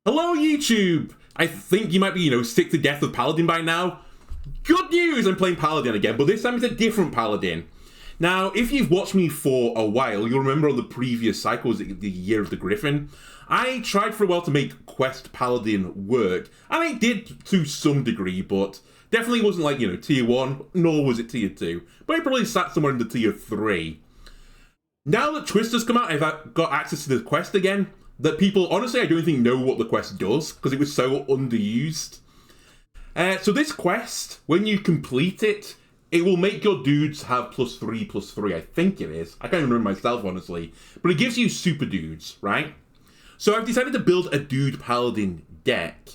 Hello, YouTube! I think you might be, sick to death of Paladin by now. Good news! I'm playing Paladin again, but this time it's a different Paladin. Now, if you've watched me for a while, you'll remember on the previous cycle, the Year of the Griffin, I tried for a while to make Quest Paladin work, and I did to some degree, but definitely wasn't like, tier 1, nor was it tier 2, but it probably sat somewhere in the tier 3. Now that Twister's come out, I've got access to the quest again, that people, honestly, I don't think know what the quest does, because it was so underused. So this quest, when you complete it, it will make your dudes have +3/+3, I think it is. I can't remember myself, honestly. But it gives you super dudes, right? So I've decided to build a dude paladin deck.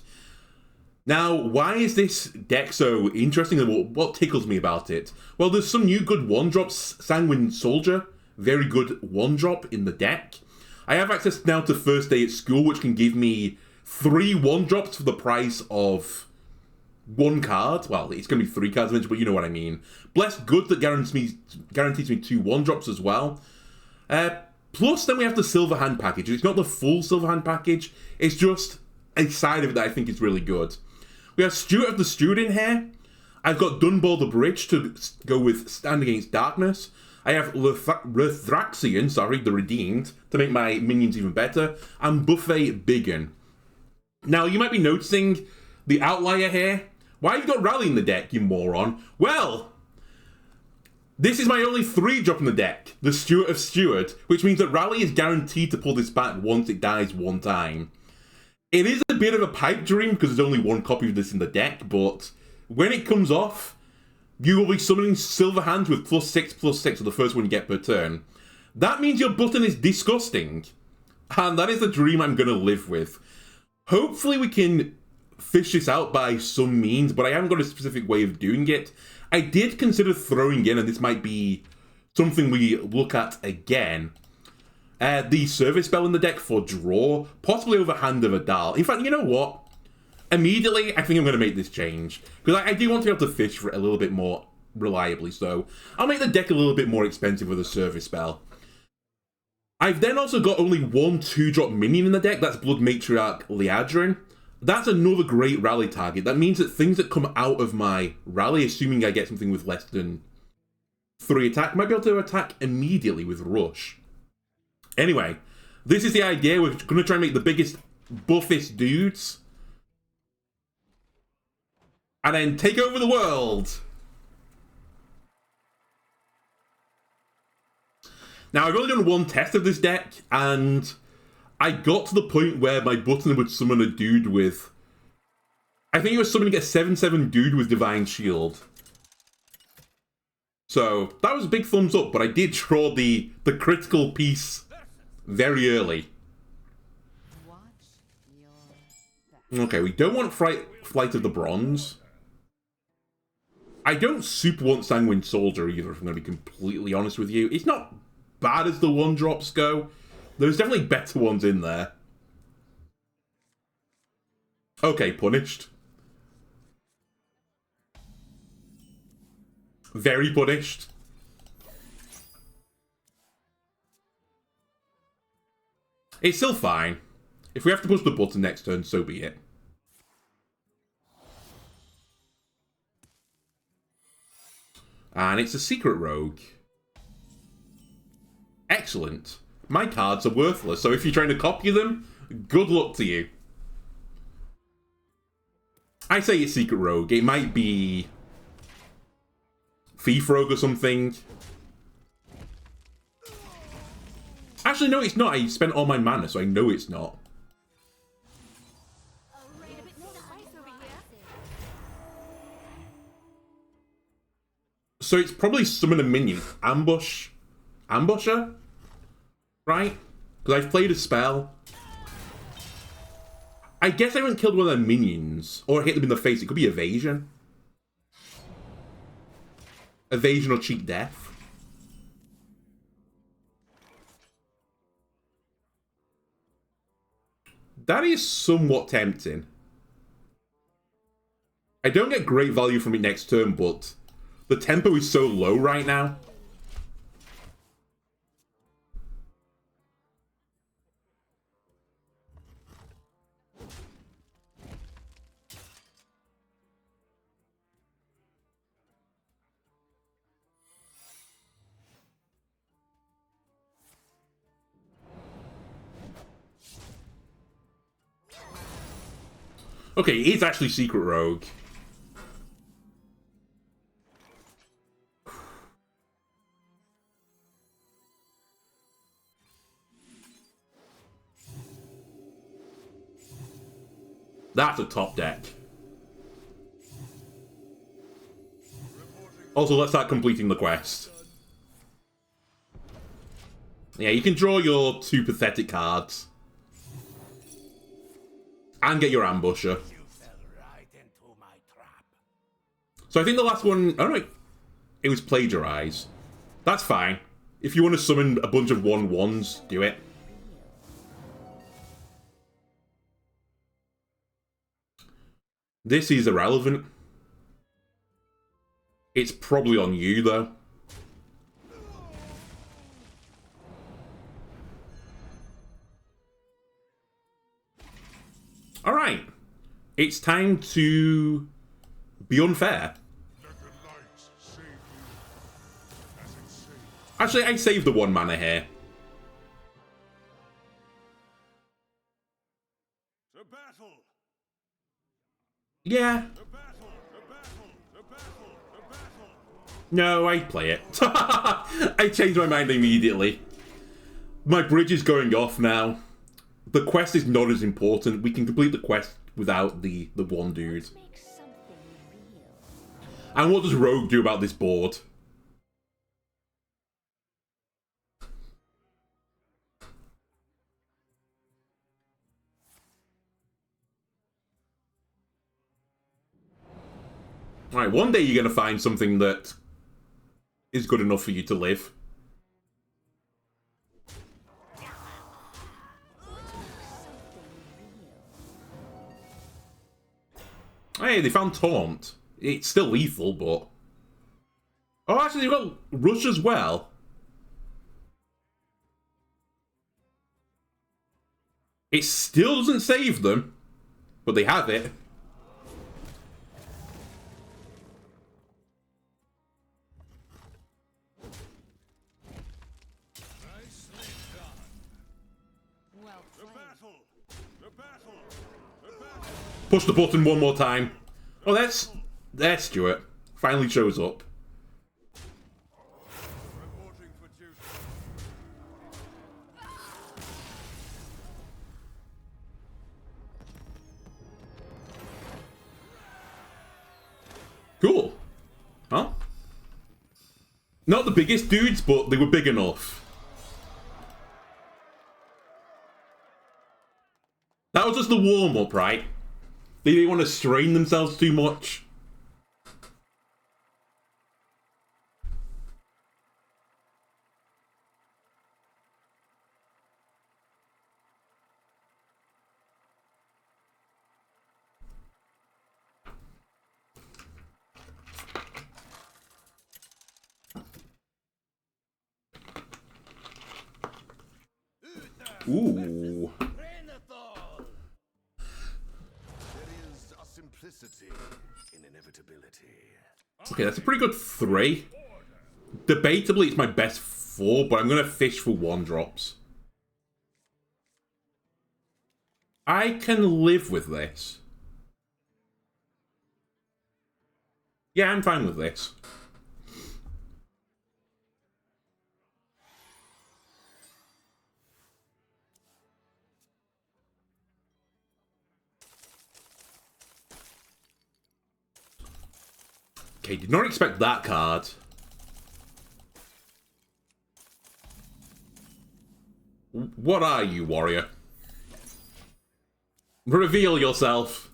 Now, why is this deck so interesting and what tickles me about it? Well, there's some new good one-drops. Sanguine Soldier, very good one-drop in the deck. I have access now to First Day at School, which can give me 3 one-drops for the price of 1 card. Well, it's going to be 3 cards eventually, but you know what I mean. Blessed Good that guarantees me 2 one-drops as well. Plus, then we have the Silver Hand package. It's not the full Silver Hand package. It's just a side of it that I think is really good. We have Stewart the Steward in here. I've got Baldar Bridge to go with Stand Against Darkness. I have Lothraxion, the Redeemed, to make my minions even better. And Buffet Biggun. Now, you might be noticing the outlier here. Why have you got Rally in the deck, you moron? Well, this is my only 3-drop in the deck, the Steward of Steward, which means that Rally is guaranteed to pull this back once it dies 1 time. It is a bit of a pipe dream because there's only 1 copy of this in the deck, but when it comes off, you will be summoning Silver Hands with +6/+6 for the first one you get per turn. That means your button is disgusting, and that is the dream I'm going to live with. Hopefully we can fish this out by some means, but I haven't got a specific way of doing it. I did consider throwing in, and this might be something we look at again, the service spell in the deck for draw, possibly over Hand of Adal. In fact, you know what? Immediately, I think I'm going to make this change, because I do want to be able to fish for it a little bit more reliably, so I'll make the deck a little bit more expensive with a service spell. I've then also got only 1 2-drop minion in the deck, that's Blood Matriarch Liadrin. That's another great rally target. That means that things that come out of my rally, assuming I get something with less than 3 attack, might be able to attack immediately with Rush. Anyway, this is the idea. We're going to try and make the biggest, buffest dudes, and then take over the world. Now, I've only done 1 test of this deck, and I got to the point where my button would summon a dude with, I think it was summoning a 7/7 dude with Divine Shield. So, that was a big thumbs up, but I did draw the critical piece very early. Okay, we don't want Flight of the Bronze. I don't super want Sanguine Soldier either, if I'm going to be completely honest with you. It's not bad as the 1-drops go. There's definitely better ones in there. Okay, punished. Very punished. It's still fine. If we have to push the button next turn, so be it. And it's a secret rogue. Excellent. My cards are worthless, so if you're trying to copy them, good luck to you. I say it's secret rogue. It might be thief rogue or something. Actually, no, it's not. I spent all my mana, so I know it's not. So it's probably summon a minion. Ambusher? Right? Because I've played a spell. I guess I haven't killed one of their minions. Or hit them in the face. It could be evasion. Evasion or cheat death. That is somewhat tempting. I don't get great value from it next turn, but the tempo is so low right now. Okay, it is actually Secret Rogue. That's a top deck. Also, let's start completing the quest. Yeah, you can draw your 2 pathetic cards. And get your ambusher. So I think the last one... Oh no, it was plagiarize. That's fine. If you want to summon a bunch of 1/1s, do it. This is irrelevant. It's probably on you, though. Alright. It's time to be unfair. Actually, I saved the 1 mana here. Yeah. No, I'd play it. I changed my mind immediately. My bridge is going off now. The quest is not as important. We can complete the quest without the one dude. And what does Rogue do about this board? Alright, one day you're going to find something that is good enough for you to live. Hey, they found Taunt. It's still lethal, but... Oh, actually, they've got Rush as well. It still doesn't save them, but they have it. Push the button one more time. Oh, there's Stewart. Finally shows up. Cool. Huh? Not the biggest dudes, but they were big enough. That was just the warm-up, right? They didn't want to strain themselves too much. Ooh. Okay, that's a pretty good 3. Debatably, it's my best 4, but I'm going to fish for 1-drops. I can live with this. Yeah, I'm fine with this. Okay, did not expect that card. What are you, warrior? Reveal yourself.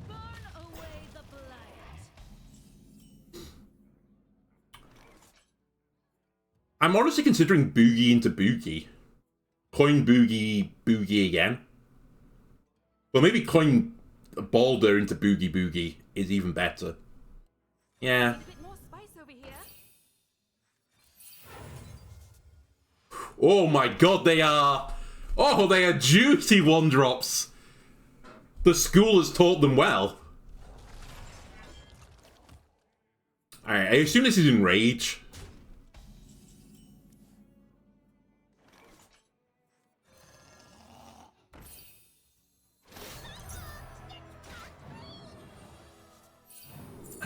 Burn away the blight. I'm honestly considering Boogie into Boogie. Coin Boogie, Boogie again. Well, maybe coin Baldar into Boogie Boogie is even better. Yeah. A bit more spice over here. Oh my god, they are... Oh, they are juicy 1-drops. The school has taught them well. Alright, I assume this is in Rage.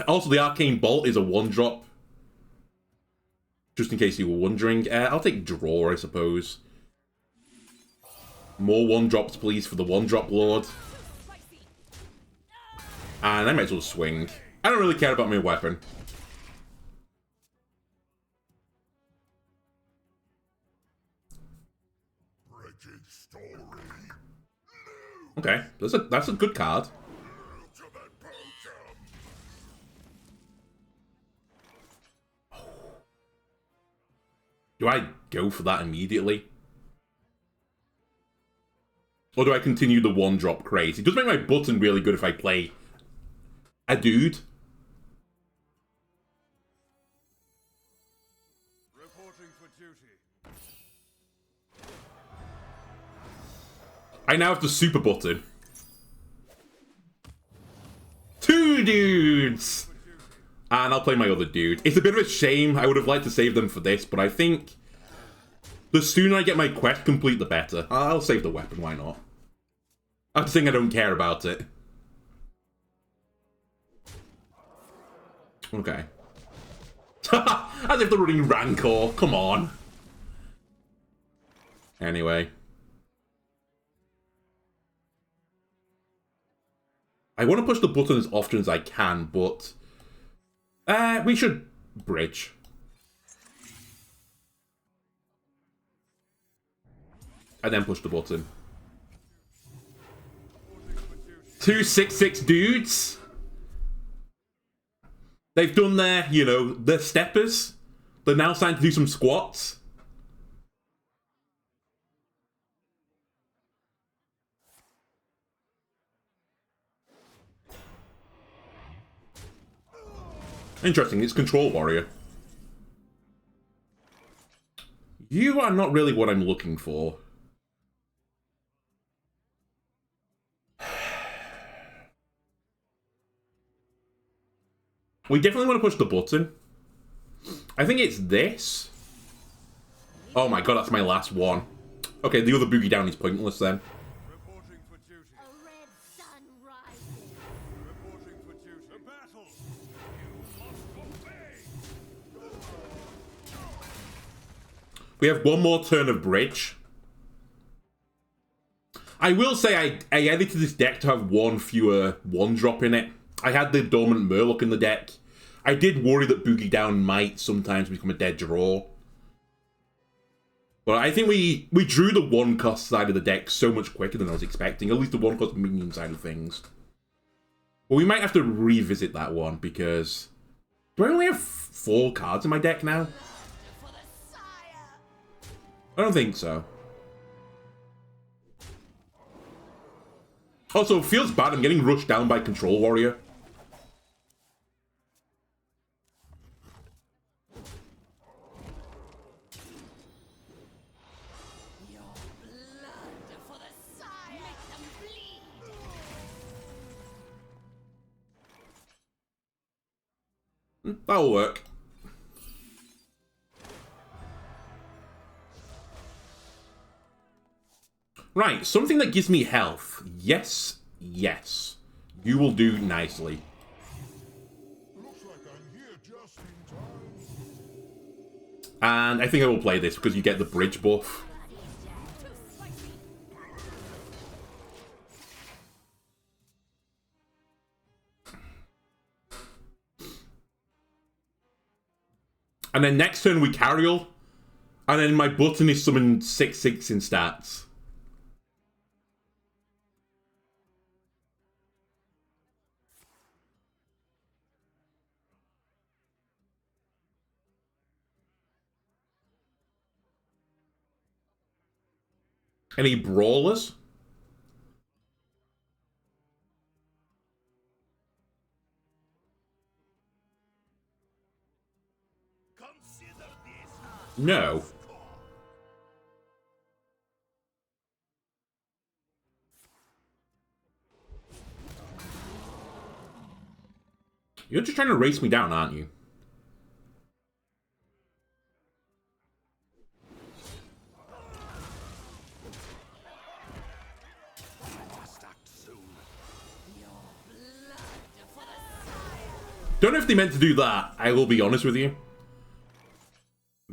Also, the Arcane Bolt is a 1-drop. Just in case you were wondering. I'll take draw, I suppose. More 1-drops, please, for the 1-drop Lord. And I might as well swing. I don't really care about my weapon. Okay, that's a good card. Do I go for that immediately? Or do I continue the 1-drop craze? It does make my button really good if I play a dude. Reporting for duty. I now have the super button. 2 dudes! And I'll play my other dude. It's a bit of a shame. I would have liked to save them for this, but I think the sooner I get my quest complete, the better. I'll save the weapon, why not? I'm just saying I don't care about it. Okay. As if they're running Rancor. Come on. Anyway. I want to push the button as often as I can, but we should bridge. And then push the button. 2/6/6 dudes. They've done their, you know, their steppers. They're now starting to do some squats. Interesting, it's Control Warrior. You are not really what I'm looking for. We definitely want to push the button. I think it's this. Oh my god, that's my last one. Okay, the other boogie down is pointless then. Reporting for duty. A red sun rises. Reporting for duty. The battle. You must obey. We have one more turn of bridge. I will say I edited this deck to have one fewer 1-drop in it. I had the Dormant Murloc in the deck. I did worry that Boogie Down might sometimes become a dead draw. But I think we drew the 1-cost side of the deck so much quicker than I was expecting. At least the 1-cost minion side of things. But we might have to revisit that one because... Do I only have 4 cards in my deck now? I don't think so. Also, it feels bad. I'm getting rushed down by Control Warrior. Your blood for the sire. Make them bleed. That'll work. Right, something that gives me health. Yes, yes. You will do nicely. Looks like I'm here just in time. And I think I will play this because you get the bridge buff. And then next turn we Carriel. And then my button is summoned 6/6 in stats. Any brawlers? No. You're just trying to race me down, aren't you? Don't know if they meant to do that, I will be honest with you.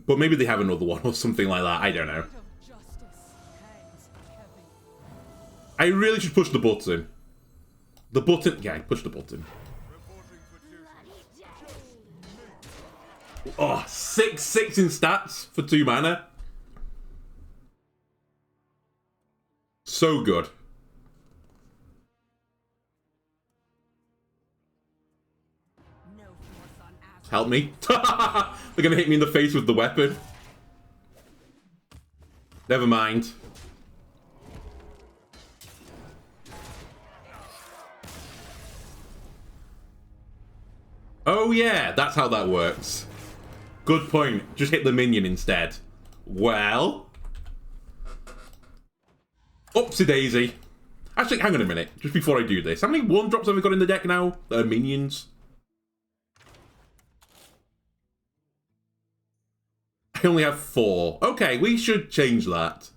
But maybe they have another one or something like that, I don't know. I really should push the button. The button, yeah, push the button. Oh, 6/6 in stats for 2 mana. So good. Help me. They're gonna hit me in the face with the weapon. Never mind. Oh yeah, that's how that works. Good point. Just hit the minion instead. Well. Oopsie daisy. Actually, hang on a minute. Just before I do this. How many 1-drops have we got in the deck now? That are minions? I only have 4. Okay, we should change that.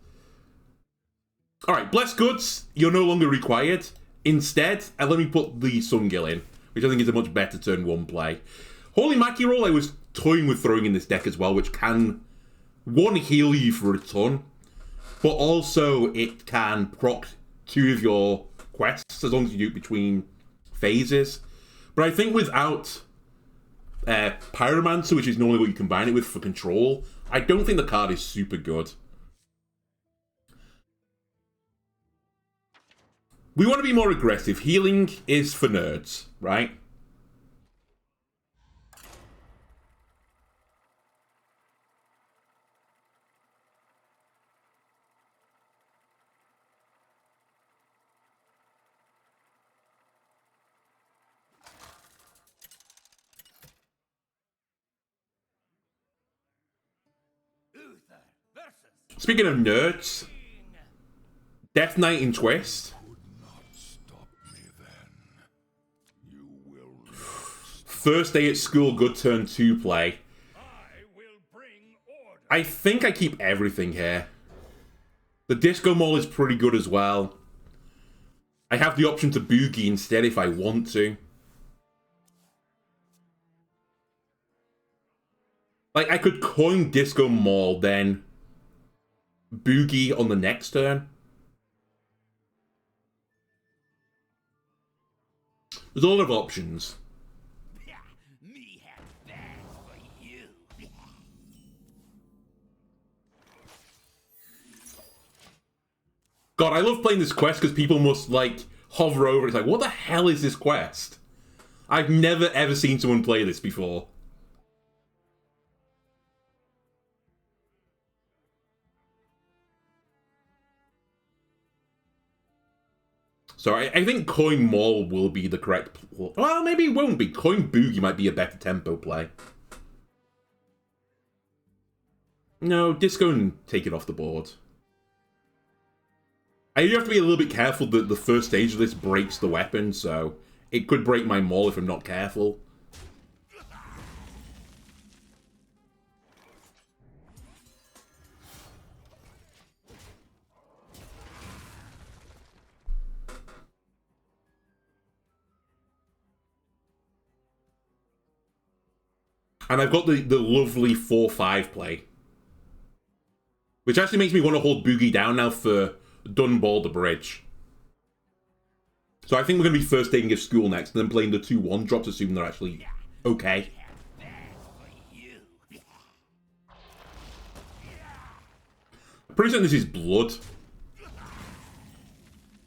Alright, Blessed Goods, you're no longer required. Instead, let me put the Sungill in, which I think is a much better turn 1 play. Holy Mackie Roll, I was toying with throwing in this deck as well, which can, 1, heal you for a ton, but also it can proc 2 of your quests, as long as you do it between phases. But I think without Pyromancer, which is normally what you combine it with for control, I don't think the card is super good. We want to be more aggressive. Healing is for nerds, right? Speaking of nerds, Death Knight in Twist. First day at school, good turn 2 play. I think I keep everything here. The Disco Maul is pretty good as well. I have the option to Boogie instead if I want to. Like, I could coin Disco Maul, then Boogie on the next turn. There's a lot of options. God, I love playing this quest because people must, like, hover over it. It's like, what the hell is this quest? I've never, ever seen someone play this before. So I think Coin Maul will be the correct... Well, maybe it won't be. Coin Boogie might be a better tempo play. No, Disco and take it off the board. I do have to be a little bit careful that the first stage of this breaks the weapon, so it could break my Maul if I'm not careful. And I've got the lovely 4/5 play. Which actually makes me want to hold Boogie down now for Baldar Bridge. So I think we're going to be first taking a school next, and then playing the 2 1-drops, assuming they're actually okay. I'm pretty certain this is Blood.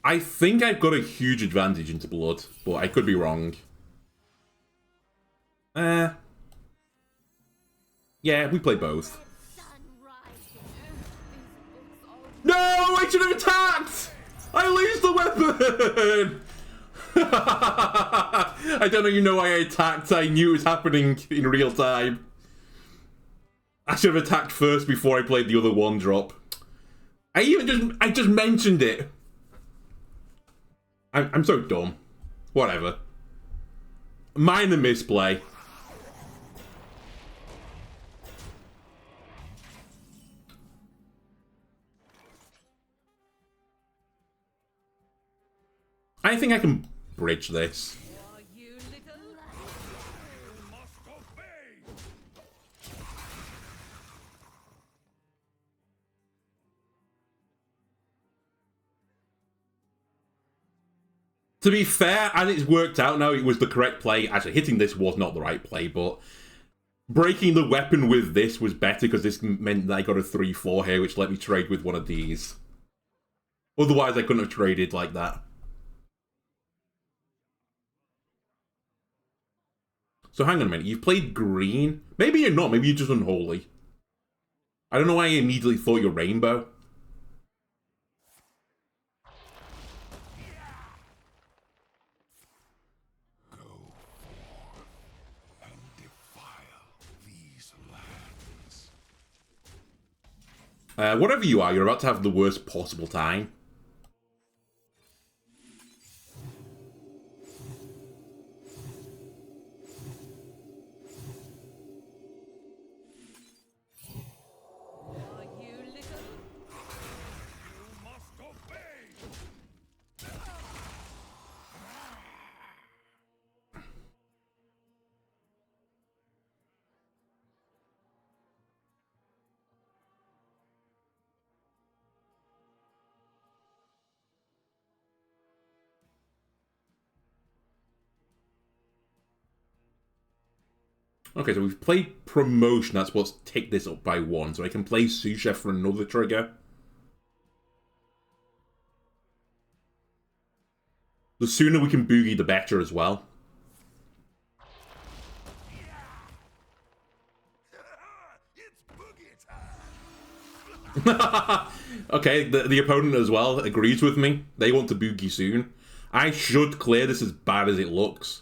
I think I've got a huge advantage into Blood, but I could be wrong. Yeah, we play both. No, I should have attacked! I lose the weapon! I don't know why I attacked. I knew it was happening in real time. I should have attacked first before I played the other 1-drop. I just mentioned it. I'm so dumb. Whatever. Minor misplay. I think I can bridge this. To be fair, as it's worked out now, it was the correct play. Actually, hitting this was not the right play, but breaking the weapon with this was better because this meant that I got a 3-4 here, which let me trade with one of these. Otherwise, I couldn't have traded like that. So hang on a minute, you've played green? Maybe you're not, maybe you're just unholy. I don't know why I immediately thought you're rainbow. Go forth and defile these lands. Whatever you are, you're about to have the worst possible time. Okay, so we've played promotion. That's what's ticked this up by 1. So I can play Sous for another trigger. The sooner we can boogie, the better as well. Okay, the opponent as well agrees with me. They want to boogie soon. I should clear this as bad as it looks.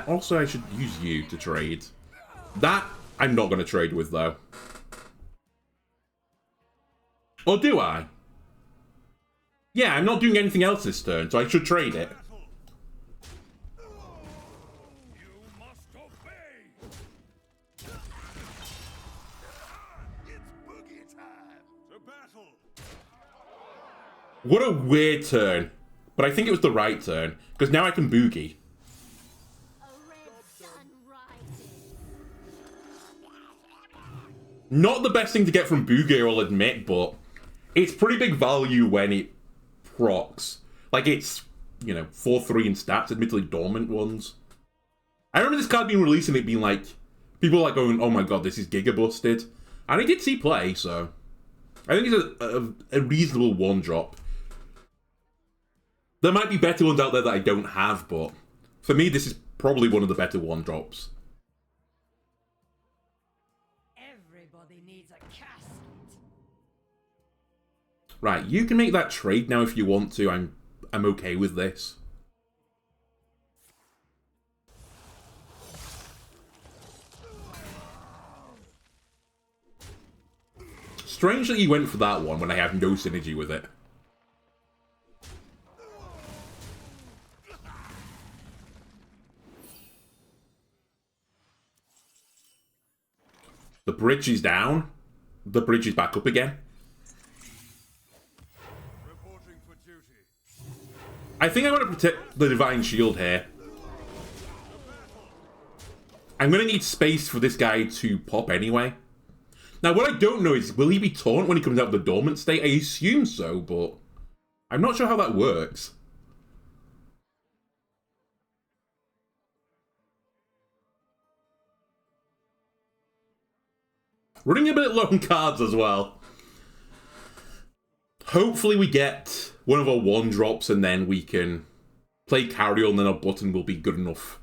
Also, I should use you to trade. That, I'm not going to trade with, though. Or do I? Yeah, I'm not doing anything else this turn, so I should trade it. What a weird turn. But I think it was the right turn, because now I can boogie. Not the best thing to get from Boogie, I'll admit, but it's pretty big value when it procs. Like, it's, you know, 4-3 in stats, admittedly dormant ones. I remember this card being released and it being like, people like going, oh my god, this is Giga busted. And I did see play, so I think it's a reasonable 1-drop. There might be better ones out there that I don't have, but for me, this is probably one of the better 1-drops. Right, you can make that trade now if you want to. I'm okay with this. Strange that you went for that one when I have no synergy with it. The bridge is down. The bridge is back up again. I think I want to protect the Divine Shield here. I'm going to need space for this guy to pop anyway. Now, what I don't know is, will he be taunt when he comes out of the dormant state? I assume so, but I'm not sure how that works. Running a bit low on cards as well. Hopefully we get one of our 1-drops and then we can play carry on, and then our button will be good enough.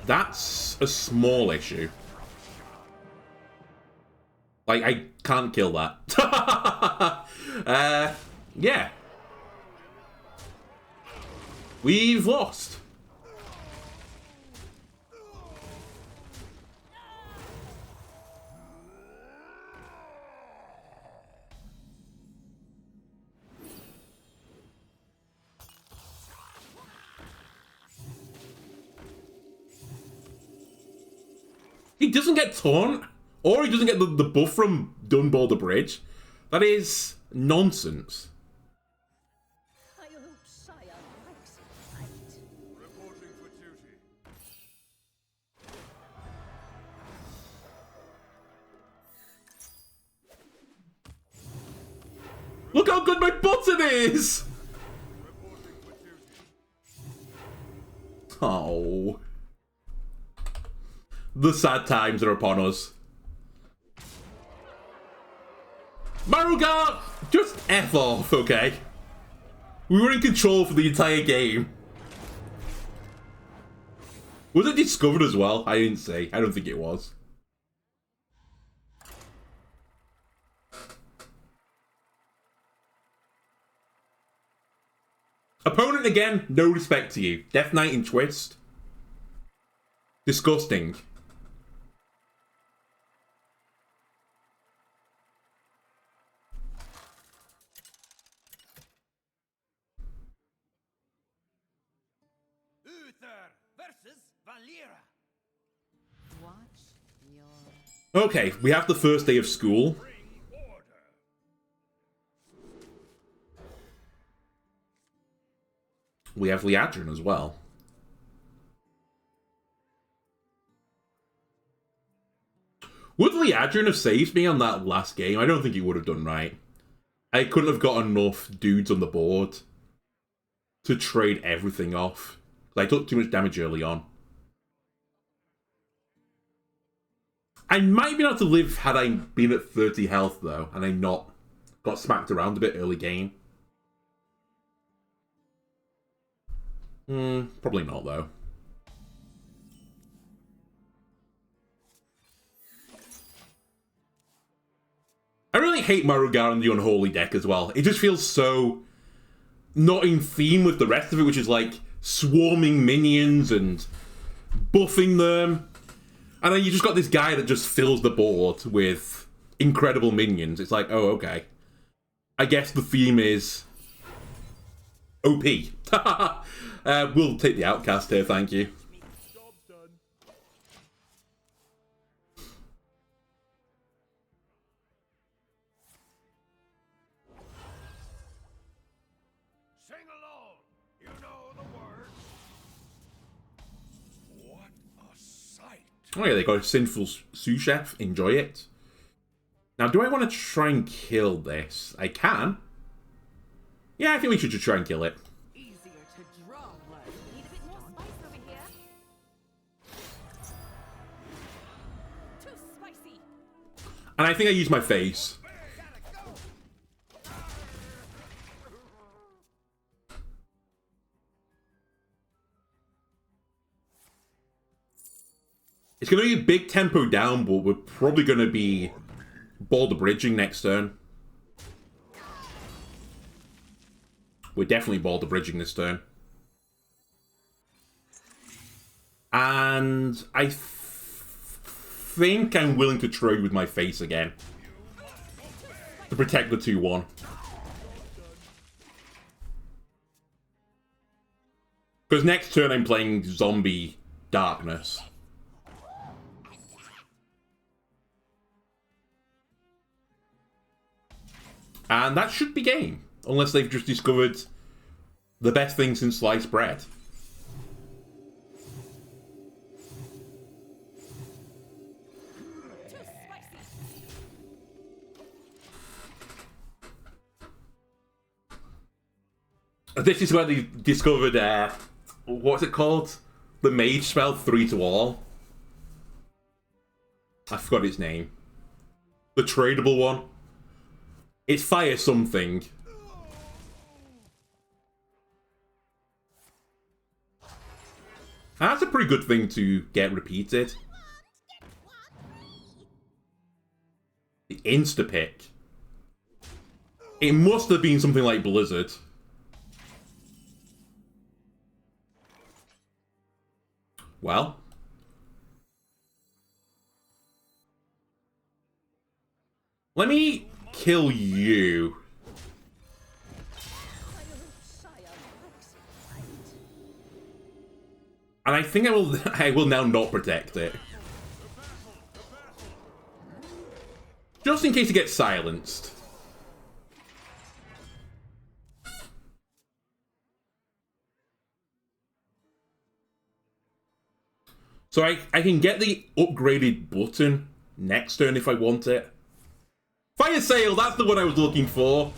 That's a small issue. Like, I can't kill that. Yeah. We've lost. He doesn't get taunt, or he doesn't get the buff from Baldar Bridge. That is nonsense. I hope Sire likes it right. Look how good my button is! Oh. The sad times are upon us. Maruga! Just F off, okay? We were in control for the entire game. Was it discovered as well? I didn't say. I don't think it was. Opponent again, no respect to you. Death Knight in Twist. Disgusting. Uther versus Valera. Watch your... Okay, we have the first day of school. Bring order. We have Liadrin as well. Would Liadrin have saved me on that last game? I don't think he would have done right. I couldn't have got enough dudes on the board to trade everything off. I took too much damage early on. I might be able to live had I been at 30 health though, and I not got smacked around a bit early game. Probably not though. I really hate Marugar in the Unholy deck as well. It just feels so not in theme with the rest of it, which is like swarming minions and buffing them. And then you just got this guy that just fills the board with incredible minions. It's like, oh, okay. I guess the theme is OP. We'll take the outcast here, thank you. Job's done. Sing along. You know the words. What a sight. Oh yeah, they got a Sinful Sous Chef. Enjoy it. Now, do I want to try and kill this? I can. Yeah, I think we should just try and kill it. Easier to draw blood. Need a bit more spice over here. Too spicy. And I think I used my face. It's going to be a big tempo down, but we're probably going to be Baldar Bridging next turn. We're definitely Baldar Bridging this turn. And I think I'm willing to trade with my face again. To protect the 2-1. Because next turn I'm playing Zombie Darkness. And that should be game. Unless they've just discovered the best thing since sliced bread. This is where they discovered, what's it called? The mage spell, 3 to all. I forgot its name. The tradable one. It's fire something. That's a pretty good thing to get repeated. The insta-pick. It must have been something like Blizzard. Well. Let me kill you. And I think I will now not protect it. Just in case it gets silenced. So I can get the upgraded button next turn if I want it. Fire Sale, that's the one I was looking for.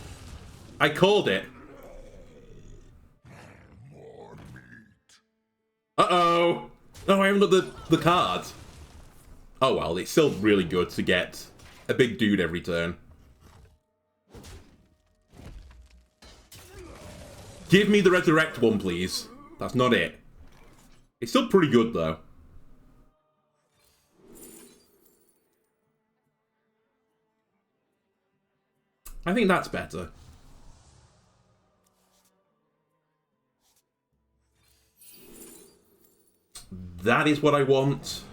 I called it. Uh-oh. Oh, I haven't got the card. Oh well, it's still really good to get a big dude every turn. Give me the resurrect one, please. That's not it. It's still pretty good, though. I think that's better. That is what I want.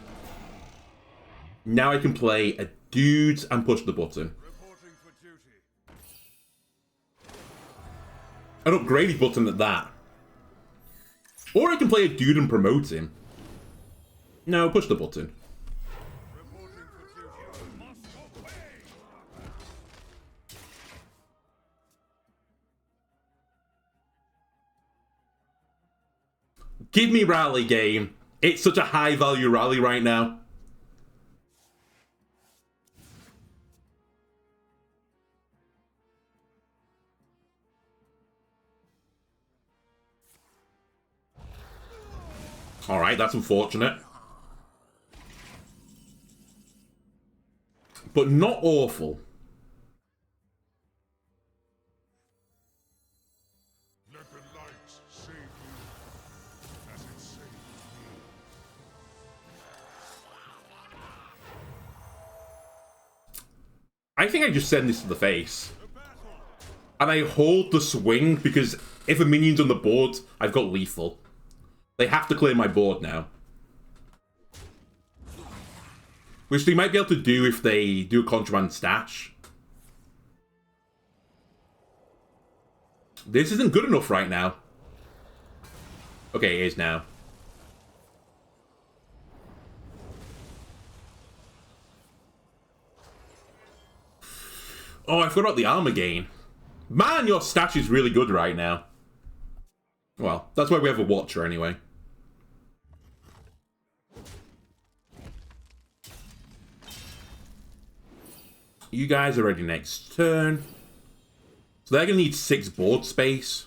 Now I can play a dude and push the button. Reporting for duty. An upgraded button at that. Or I can play a dude and promote him. No, push the button. Reporting for duty. You must obey. Give me rally game. It's such a high value rally right now. Alright, that's unfortunate. But not awful. Let the light save you as it saved me. I think I just send this to the face. And I hold the swing because if a minion's on the board, I've got lethal. They have to clear my board now. Which they might be able to do if they do a contraband stash. This isn't good enough right now. Okay, it is now. Oh, I forgot the armor gain. Man, your stash is really good right now. Well, that's why we have a watcher anyway. You guys are ready next turn. So they're going to need 6 board space.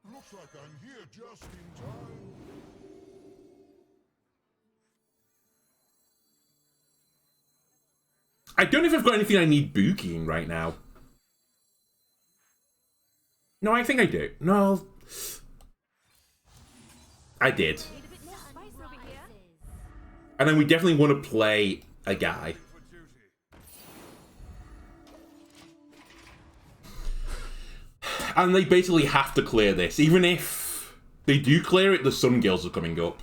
Looks like I'm here just in time. I don't know if I've got anything I need bookieing right now. No, I think I do. No. I did. And then we definitely want to play a guy. And they basically have to clear this. Even if they do clear it, the Sun Guilds are coming up.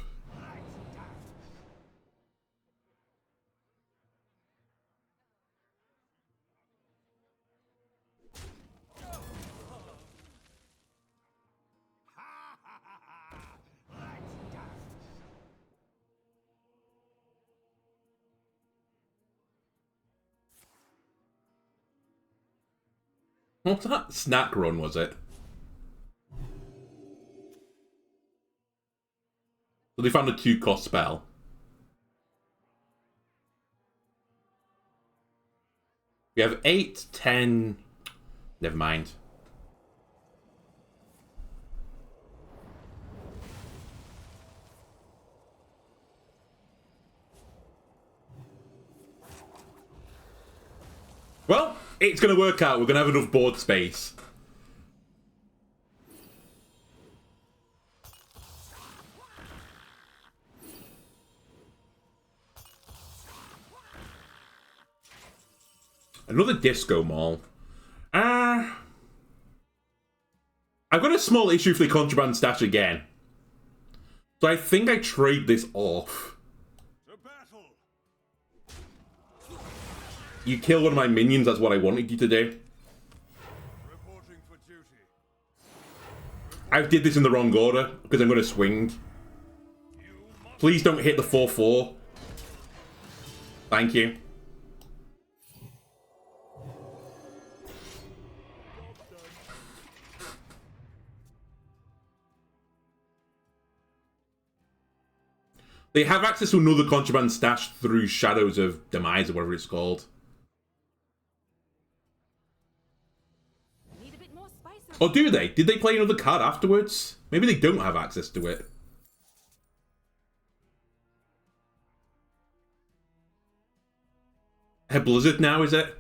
What's that? Snack run, was it? So they found a 2-cost spell. We have 8, 10... Never mind. Well, it's going to work out. We're going to have enough board space. Another disco Maul. I've got a small issue if they contraband stash again. So I think I trade this off. To battle. You kill one of my minions, that's what I wanted you to do. Reporting for duty. I did this in the wrong order, because I'm going to swing. Please don't hit the 4-4. Thank you. They have access to another contraband stash through Shadows of Demise or whatever it's called. Or do they? Did they play another card afterwards? Maybe they don't have access to it. A Blizzard now, is it?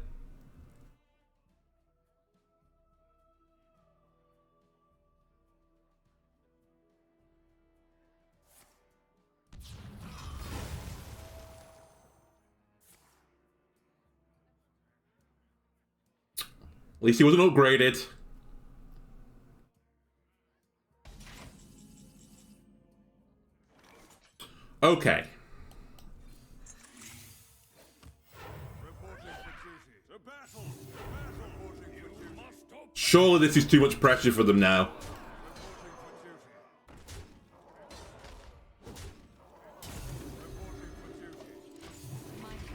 At least he wasn't upgraded. Okay. Surely this is too much pressure for them now.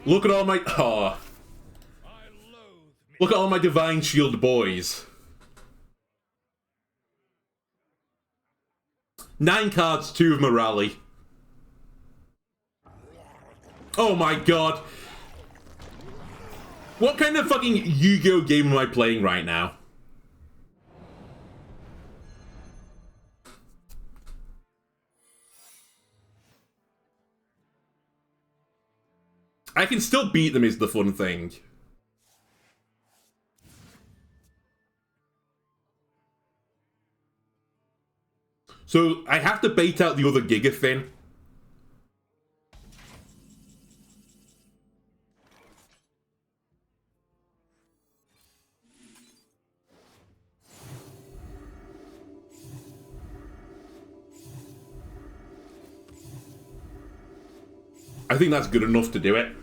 Look at all my... Oh. Look at all my Divine Shield boys. 9 cards, 2 of morale. Oh my god. What kind of fucking Yu-Gi-Oh game am I playing right now? I can still beat them is the fun thing. So I have to bait out the other Gigafin. I think that's good enough to do it.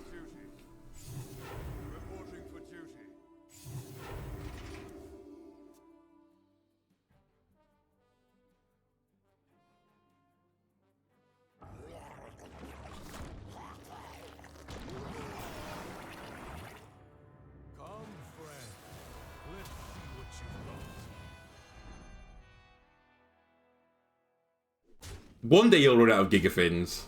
One day you'll run out of Gigafins.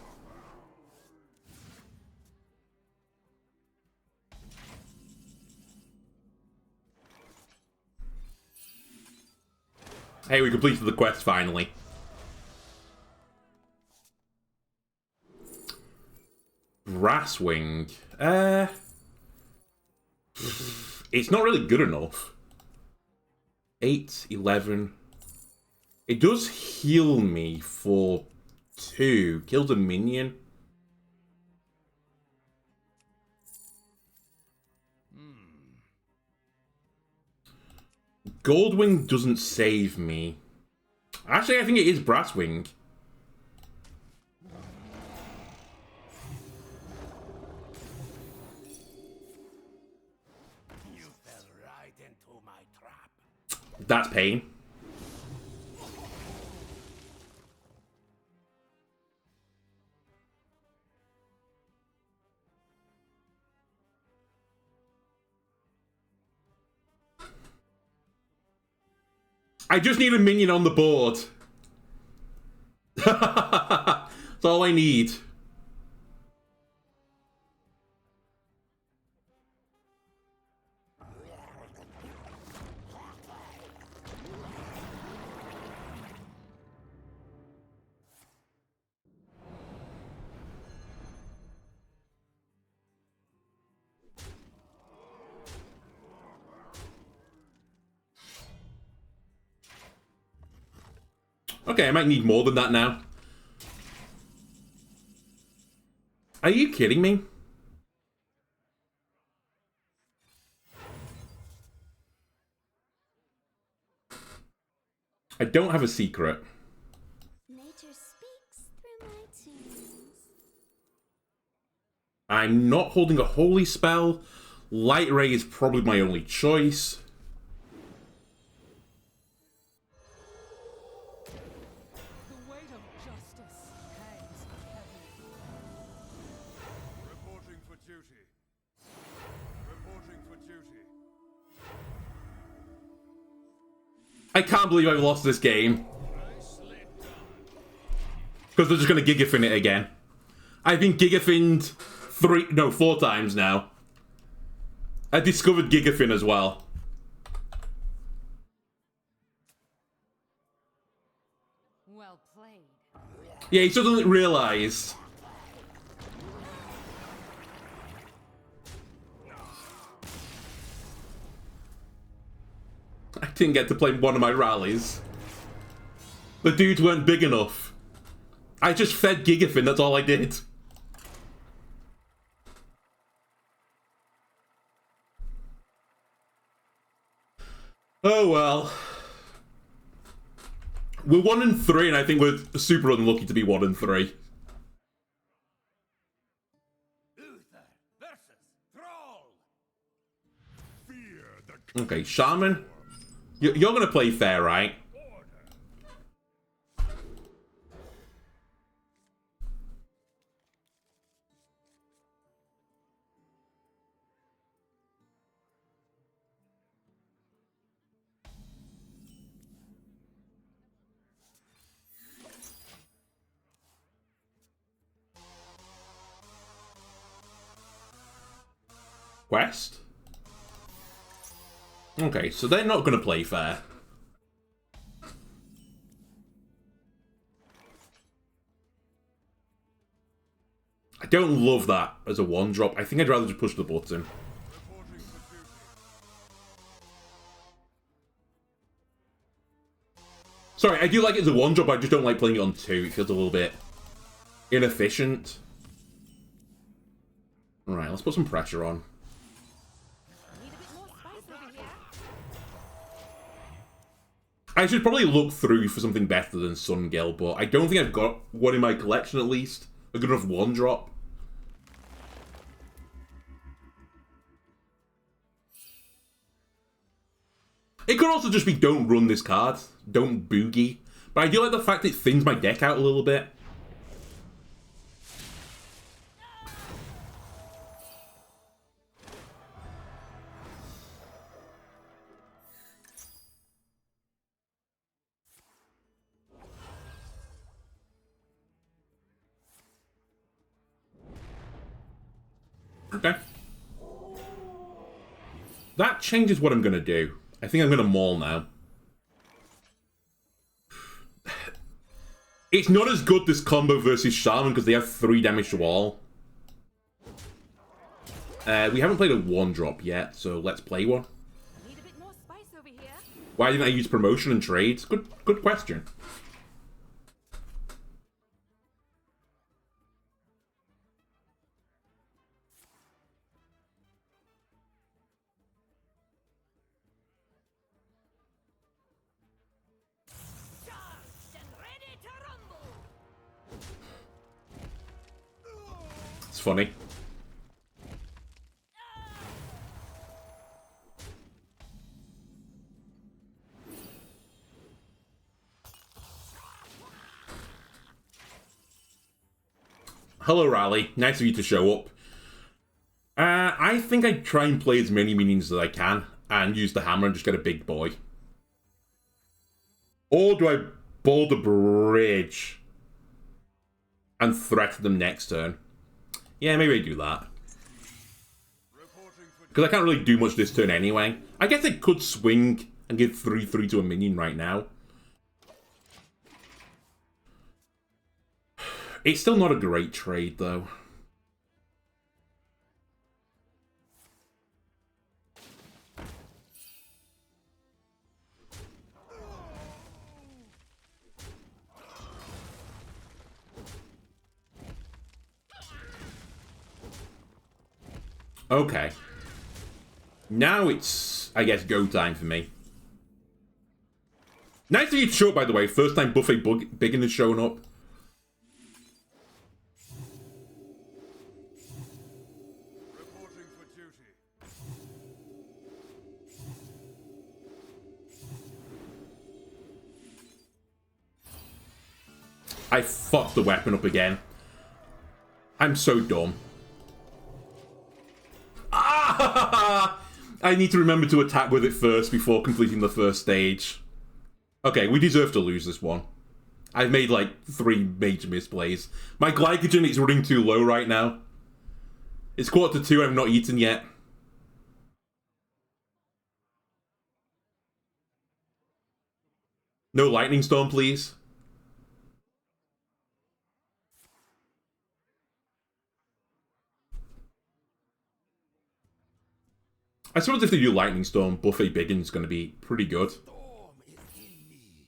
Hey, we completed the quest finally. Brasswing. It's not really good enough. 8, 11. It does heal me for 2. Kills a minion. Goldwing doesn't save me. Actually, I think it is Brasswing. You fell right into my trap. That's pain. I just need a minion on the board. That's all I need. Okay, I might need more than that now. Are you kidding me? I don't have a secret. Nature speaks through my tunes. I'm not holding a holy spell. Lightray is probably my only choice. I can't believe I've lost this game. Because they're just going to Gigafin it again. I've been Gigafinned 4 times now. I discovered Gigafin as well. Yeah, he still doesn't realise. I didn't get to play one of my rallies. The dudes weren't big enough. I just fed Gigafin, that's all I did. Oh well. We're 1-3, and I think we're super unlucky to be 1-3. Uther versus Thrall. Fear the Okay, Shaman. You're gonna play fair, right? Quest? Okay, so they're not gonna play fair. I don't love that as a one drop. I think I'd rather just push the button. Sorry, I do like it as a one drop, I just don't like playing it on 2. It feels a little bit inefficient. Alright, let's put some pressure on. I should probably look through for something better than Sungil, but I don't think I've got one in my collection at least. A good enough one drop. It could also just be don't run this card. Don't boogie. But I do like the fact it thins my deck out a little bit. Okay. That changes what I'm going to do. I think I'm going to Maul now. It's not as good, this combo versus Shaman, because they have 3 damage to all. We haven't played a 1-drop yet, so let's play one. Need a bit more spice over here. Why didn't I use promotion and trades? Good question. Charged and ready to rumble. It's funny. Hello, Rally. Nice of you to show up. I think I'd try and play as many minions as I can and use the hammer and just get a big boy. Or do I Baldar Bridge and threaten them next turn? Yeah, maybe I do that. Because I can't really do much this turn anyway. I guess I could swing and give 3/3 to a minion right now. It's still not a great trade, though. Okay. Now it's, I guess, go time for me. Nice to you to show up, by the way. First time Buffet Biggun has shown up. reporting for duty. I fucked the weapon up again. I'm so dumb. Ah! I need to remember to attack with it first before completing the first stage. Okay, we deserve to lose this one. I've made like 3 major misplays. My glycogen is running too low right now. It's 1:45, I've not eaten yet. No lightning storm, please. I suppose if they do Lightning Storm, Buffet Biggun's going to be pretty good. Storm is in me.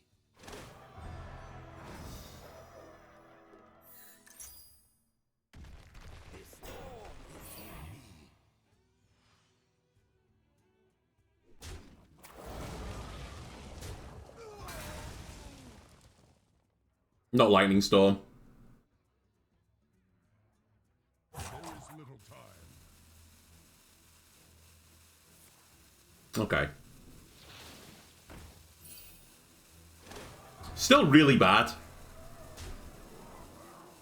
The storm is in me. Not Lightning Storm. There is little time. Okay. Still really bad.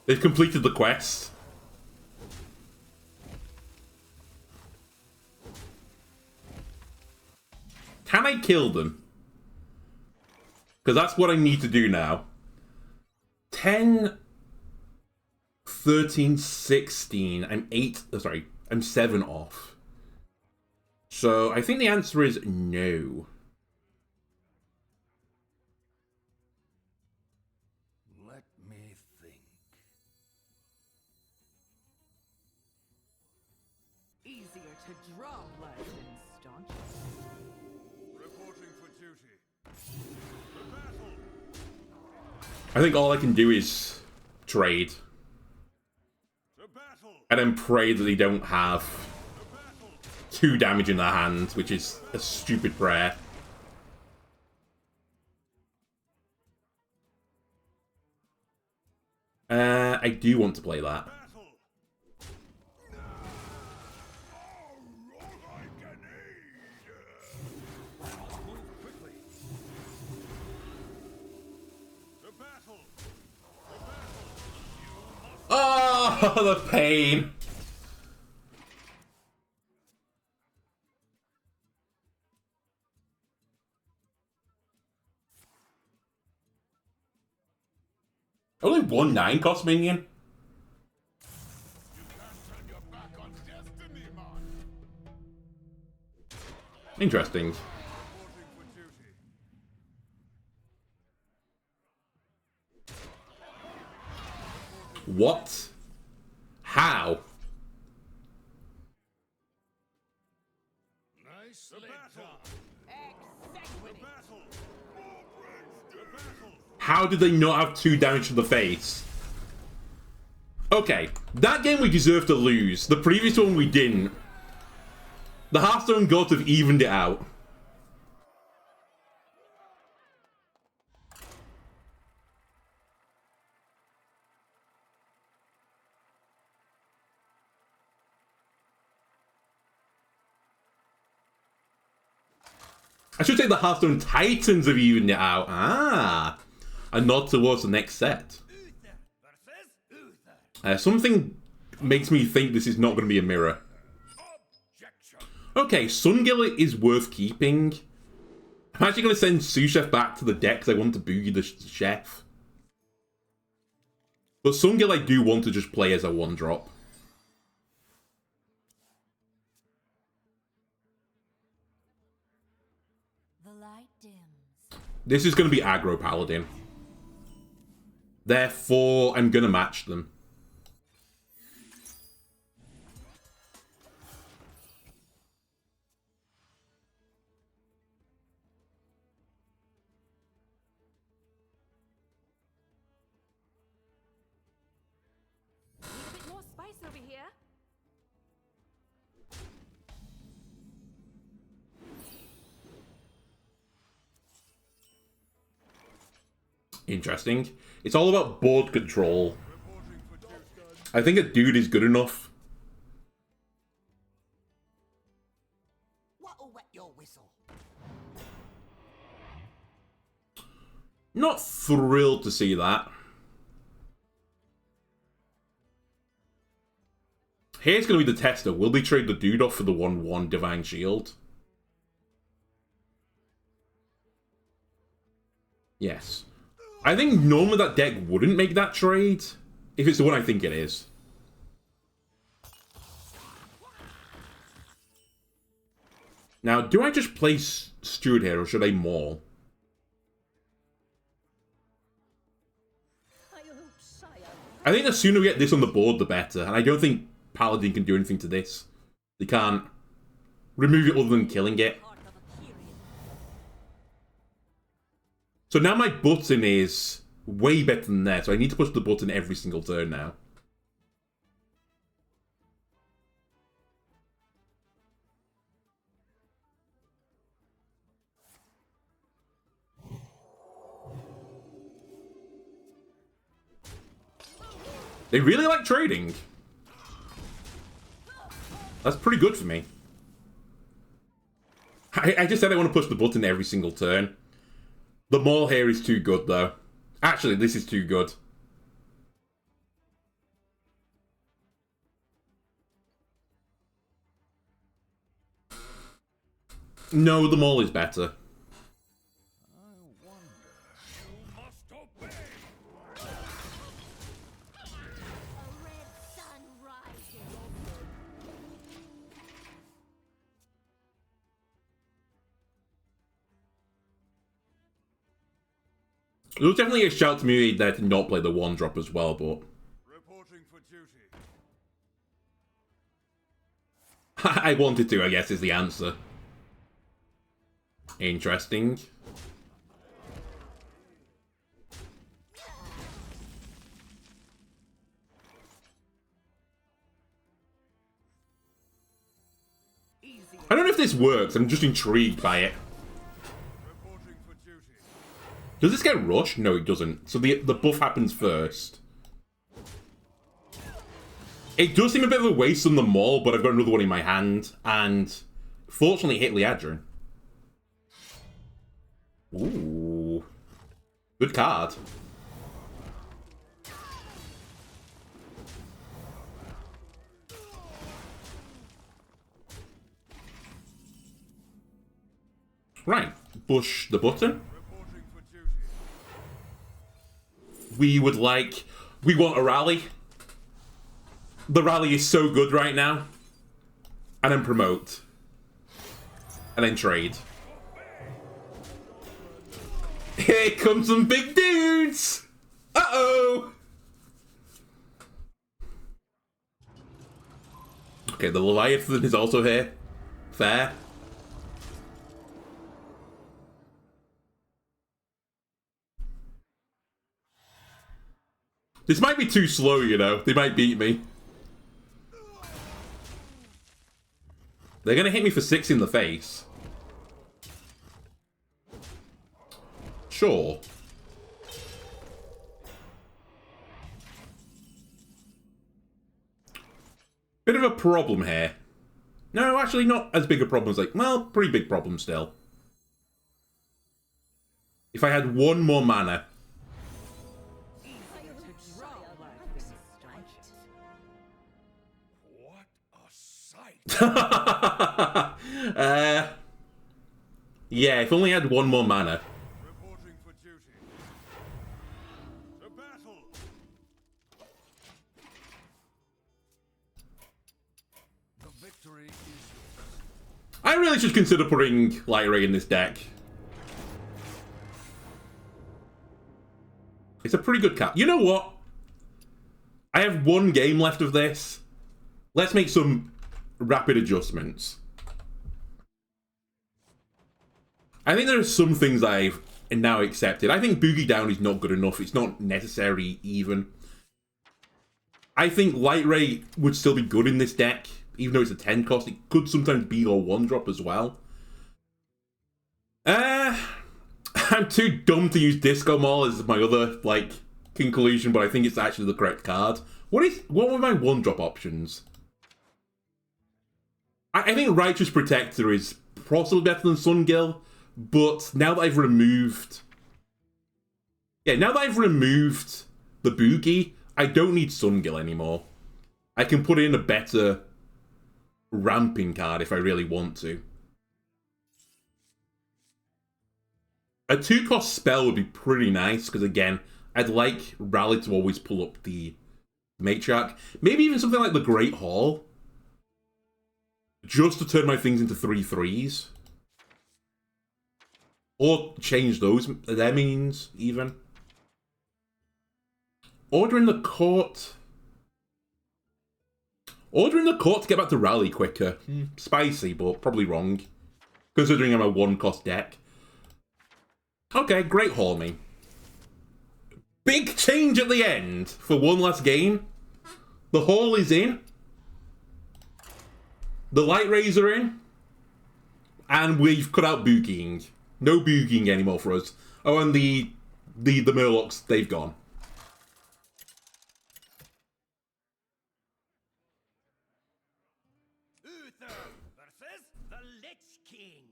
They've completed the quest. Can I kill them? Because that's what I need to do now. 10, 13, 16. I'm 8. Sorry, I'm 7 off. So I think the answer is no. Let me think. Easier to draw blood than staunch. Reporting for duty. The battle. I think all I can do is trade. The battle. And then pray that they don't have The battle. 2 damage in their hand, which is a stupid prayer. I do want to play that. Battle. All I can eat. Move quickly. The battle. The battle. Oh, the pain! Only 1/9 cost minion. You can't turn your back on destiny, man. Interesting. Reporting for duty. What? How? Nice. The battle. Exsanguinate. Battle. More bricks. The battle. How did they not have 2 damage to the face? Okay, that game we deserved to lose. The previous one we didn't. The Hearthstone gods have evened it out. I should say the Hearthstone Titans have evened it out. Ah, a nod towards the next set. Uther versus Uther. Something makes me think this is not going to be a mirror. Objection. Okay, Sungillet is worth keeping. I'm actually going to send Sous Chef back to the deck because I want to boogie the chef. But Sungillet I do want to just play as a 1-drop. The light dims. This is going to be aggro Paladin. Therefore, I'm going to match them. Need a bit more spice over here. Interesting. It's all about board control. Reporting for duty. I think a dude is good enough. What'll wet your whistle? Not thrilled to see that. Here's going to be the tester. Will they trade the dude off for the 1/1 Divine Shield? Yes. I think normally that deck wouldn't make that trade, if it's the one I think it is. Now, do I just play Steward here, or should I Maul? I think the sooner we get this on the board, the better. And I don't think Paladin can do anything to this. They can't. remove it other than killing it. So now my button is way better than that, so I need to push the button every single turn now. They really like trading. That's pretty good for me. I just said I want to push the button every single turn. The Maul here is too good, though. Actually, this is too good. No, the Maul is better. It was definitely a shout to me there to not play the 1-drop as well, but... Reporting for duty. I wanted to, I guess, is the answer. Interesting. I don't know if this works, I'm just intrigued by it. Does this get rushed? No, it doesn't. So the buff happens first. It does seem a bit of a waste on the Maul, but I've got another one in my hand. And fortunately hit Liadrin. Ooh. Good card. Right. Push the button. We want a rally. The rally is so good right now. And then promote. And then trade. Here comes some big dudes! Uh-oh! Okay, the Leviathan is also here. Fair. This might be too slow, you know. They might beat me. They're gonna hit me for 6 in the face. Sure. Bit of a problem here. No, actually not as big a problem as like... Well, pretty big problem still. If I had one more mana... Yeah, if only I had one more mana. Reporting for duty. To battle. The victory is yours. I really should consider putting Lightray in this deck. It's a pretty good card. You know what? I have one game left of this. Let's make some rapid adjustments. I think there are some things I've now accepted. I think Boogie Down is not good enough. It's not necessary even. I think Lightray would still be good in this deck. Even though it's a 10 cost, it could sometimes be your 1-drop as well. I'm too dumb to use Disco Maul as my other, like, conclusion, but I think it's actually the correct card. What were my 1-drop options? I think Righteous Protector is possibly better than Sungill, but now that I've removed... Yeah, now that I've removed the Boogie, I don't need Sungill anymore. I can put in a better ramping card if I really want to. A 2-cost spell would be pretty nice, because again, I'd like Rally to always pull up the Matriarch. Maybe even something like the Great Hall. Just to turn my things into 3/3s. Or change their means, even. Order in the Court. Ordering the court to get back to rally quicker. Spicy, but probably wrong. Considering I'm a 1-cost deck. Okay, great haul me. Big change at the end for one last game. The haul is in. The Lightrays are in. And we've cut out boogieing. No boogieing anymore for us. Oh, and the Murlocs, they've gone. Uther versus the Lich King.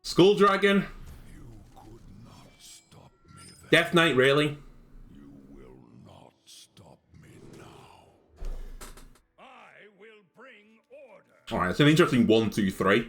Skull Dragon. You could not stop me then. Death Knight, really? You will not stop me now. I will bring order. Alright, it's an interesting 1, 2, 3.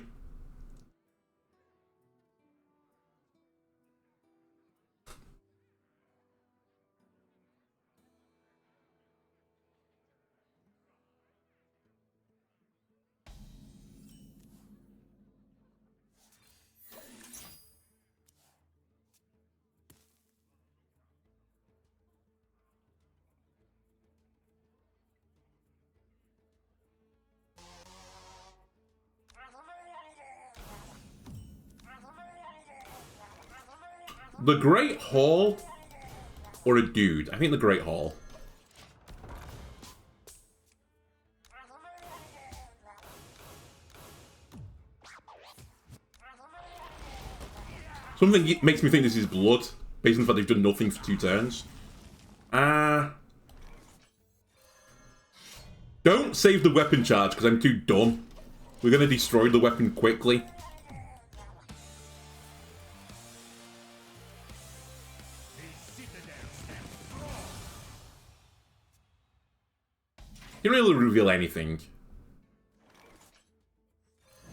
The Great Hall or a dude? I think the Great Hall. Something makes me think this is blood, based on the fact they've done nothing for 2 turns. Don't save the weapon charge, because I'm too dumb. We're going to destroy the weapon quickly. Didn't really reveal anything.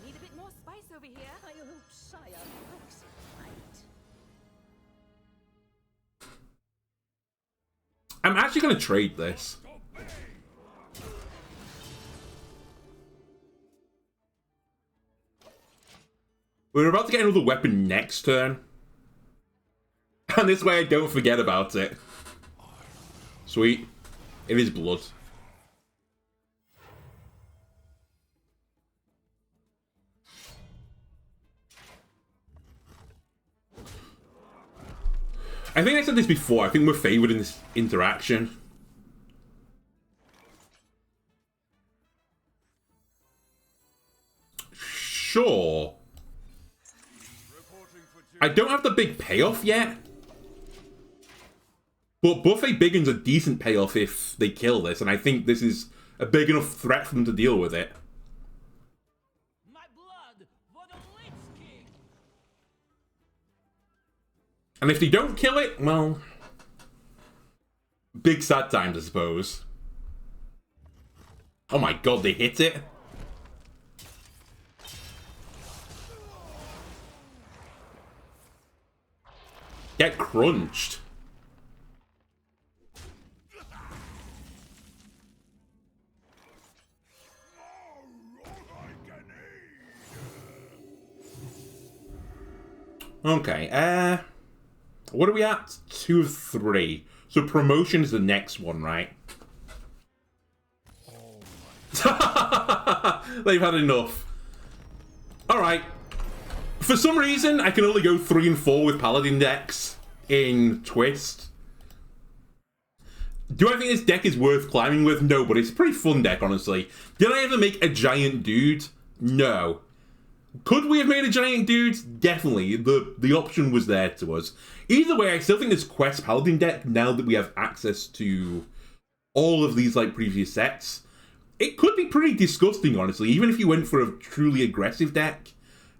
Need a bit more spice over here. I hope Sire likes it right. I'm actually going to trade this. We're about to get another weapon next turn. And this way I don't forget about it. Sweet. It is blood. I think I said this before. I think we're favored in this interaction. Sure. I don't have the big payoff yet. But Buffet Biggun's a decent payoff if they kill this, and I think this is a big enough threat for them to deal with it. My blood for the Lich King. And if they don't kill it, well... big sad times, I suppose. Oh my god, they hit it? Get crunched. Okay, what are we at? 2 of 3. So promotion is the next one, right? They've had enough. Alright. For some reason, I can only go 3 and 4 with Paladin decks in Twist. Do I think this deck is worth climbing with? No, but it's a pretty fun deck, honestly. Did I ever make a giant dude? No. Could we have made a giant dude? Definitely. The option was there to us. Either way, I still think this Quest Paladin deck, now that we have access to all of these like previous sets, it could be pretty disgusting, honestly. Even if you went for a truly aggressive deck,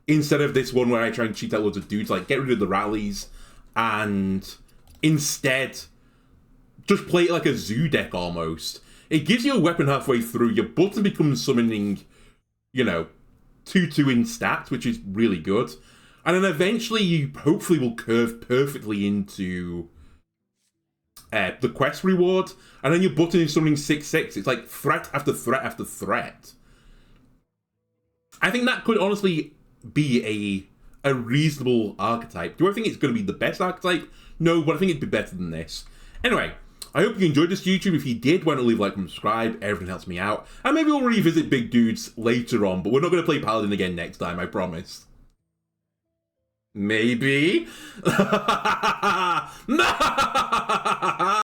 instead of this one where I try and cheat out loads of dudes, like get rid of the rallies, and instead just play it like a zoo deck almost. It gives you a weapon halfway through, your button becomes summoning, you know, 2/2 in stats, which is really good. And then eventually you hopefully will curve perfectly into the quest reward, and then your button is summoning 6/6. It's like threat after threat after threat. I think that could honestly be a reasonable archetype. Do I think it's going to be the best archetype? No, but I think it'd be better than this. Anyway, I hope you enjoyed this YouTube. If you did, why not leave a like and subscribe? Everything helps me out. And maybe we'll revisit Big Dudes later on, but we're not going to play Paladin again next time, I promise. Maybe?